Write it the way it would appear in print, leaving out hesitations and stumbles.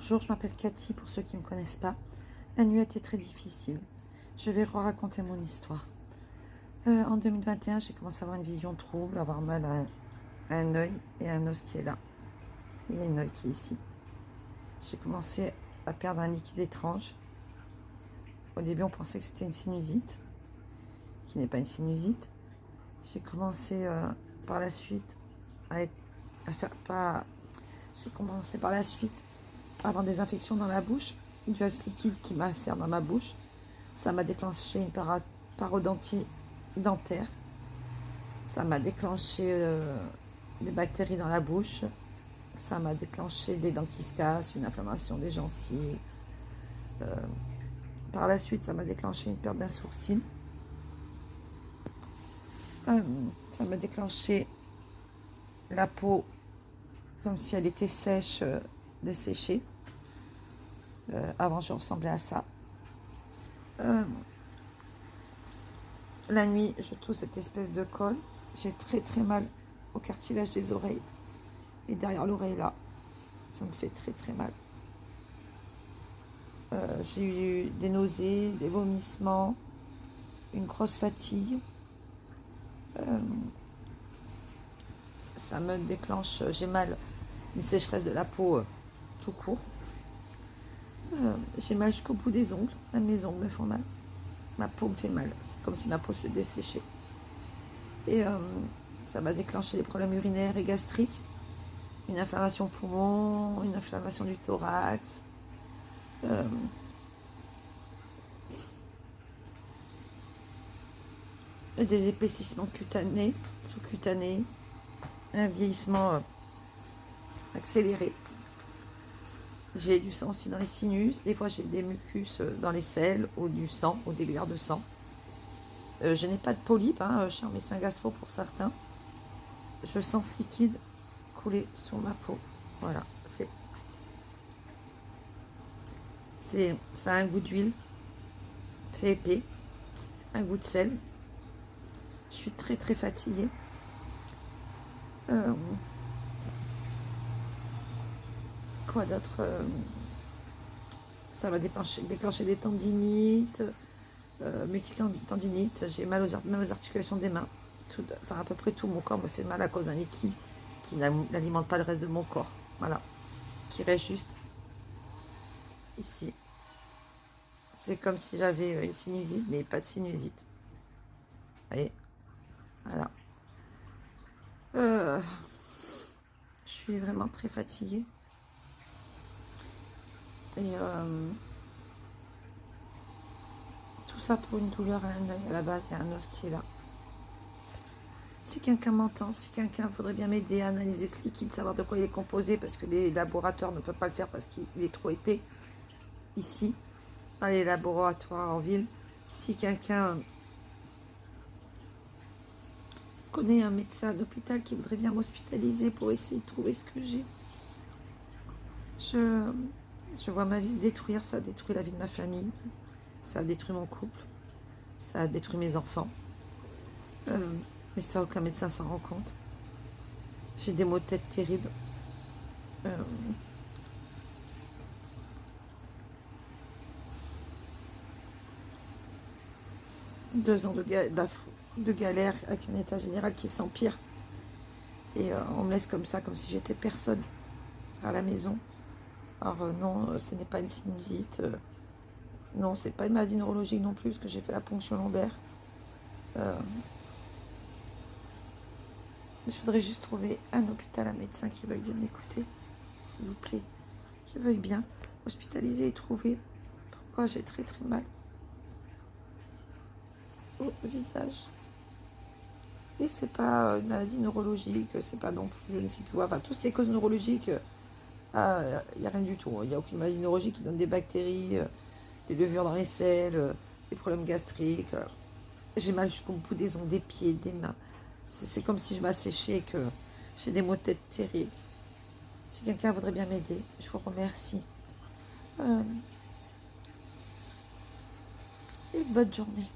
Bonjour, je m'appelle Cathy pour ceux qui ne me connaissent pas. La nuit était très difficile. Je vais raconter mon histoire. En 2021, j'ai commencé à avoir une vision trouble, avoir mal à un œil et un os qui est là. Il y a un œil qui est ici. J'ai commencé à perdre un liquide étrange. Au début, on pensait que c'était une sinusite, qui n'est pas une sinusite. J'ai commencé par la suite à faire pas. J'ai commencé par la suite à avoir des infections dans la bouche, du as liquide qui macère dans ma bouche. Ça m'a déclenché une parodontie dentaire. Ça m'a déclenché des bactéries dans la bouche. Ça m'a déclenché des dents qui se cassent, une inflammation des gencives. Par la suite, ça m'a déclenché une perte d'un sourcil. Ça m'a déclenché la peau comme si elle était sèche, desséchée. Avant, je ressemblais à ça. La nuit, je trouve cette espèce de colle. J'ai très très mal au cartilage des oreilles. Et derrière l'oreille là, ça me fait très très mal. J'ai eu des nausées, des vomissements, une grosse fatigue. Ça me déclenche, j'ai mal, une sécheresse de la peau tout court. J'ai mal jusqu'au bout des ongles. Même mes ongles me font mal. Ma peau me fait mal. C'est comme si ma peau se desséchait. Et ça m'a déclenché des problèmes urinaires et gastriques. Une inflammation au poumon, une inflammation du thorax. Des épaississements cutanés, sous-cutanés. Un vieillissement accéléré. J'ai du sang aussi dans les sinus. Des fois, j'ai des mucus dans les selles ou du sang, ou des glaires de sang. Je n'ai pas de polype, hein, je suis un médecin gastro pour certains. Je sens ce liquide couler sur ma peau. Voilà. Ça a un goût d'huile. C'est épais. Un goût de sel. Je suis très très fatiguée. Quoi d'autre ça va déclencher des tendinites, multitendinites. J'ai mal même aux articulations des mains. Enfin, à peu près tout mon corps me fait mal à cause d'un liquide qui n'alimente pas le reste de mon corps. Voilà. Qui reste juste ici. C'est comme si j'avais une sinusite, mais pas de sinusite. Vous voyez? Voilà. Je suis vraiment très fatiguée. Et tout ça pour une douleur à un œil. À la base, il y a un os qui est là. Si quelqu'un m'entend, si quelqu'un voudrait bien m'aider à analyser ce liquide, savoir de quoi il est composé, parce que les laboratoires ne peuvent pas le faire parce qu'il est trop épais ici, dans les laboratoires en ville. Si quelqu'un connaît un médecin d'hôpital qui voudrait bien m'hospitaliser pour essayer de trouver ce que j'ai, je vois ma vie se détruire. Ça a détruit la vie de ma famille, ça a détruit mon couple, ça a détruit mes enfants. Mais ça, aucun médecin s'en rend compte. J'ai des maux de tête terribles. 2 ans de galère avec un état général qui s'empire. Et on me laisse comme ça, comme si j'étais personne à la maison. Alors non, ce n'est pas une sinusite. Non, c'est pas une maladie neurologique non plus, parce que j'ai fait la ponction lombaire. Je voudrais juste trouver un hôpital, un médecin qui veuille bien m'écouter, s'il vous plaît, qui veuille bien hospitaliser et trouver pourquoi j'ai très très mal au visage. Et c'est pas une maladie neurologique, c'est pas non plus, je ne sais plus quoi, enfin tout ce qui est cause neurologique, il n'y a rien du tout. Il n'y a aucune maladie neurologique qui donne des bactéries, des levures dans les selles, des problèmes gastriques. J'ai mal jusqu'au bout des ongles, des pieds, des mains. C'est comme si je m'asséchais et que j'ai des maux de tête terribles. Si quelqu'un voudrait bien m'aider, je vous remercie. Et bonne journée.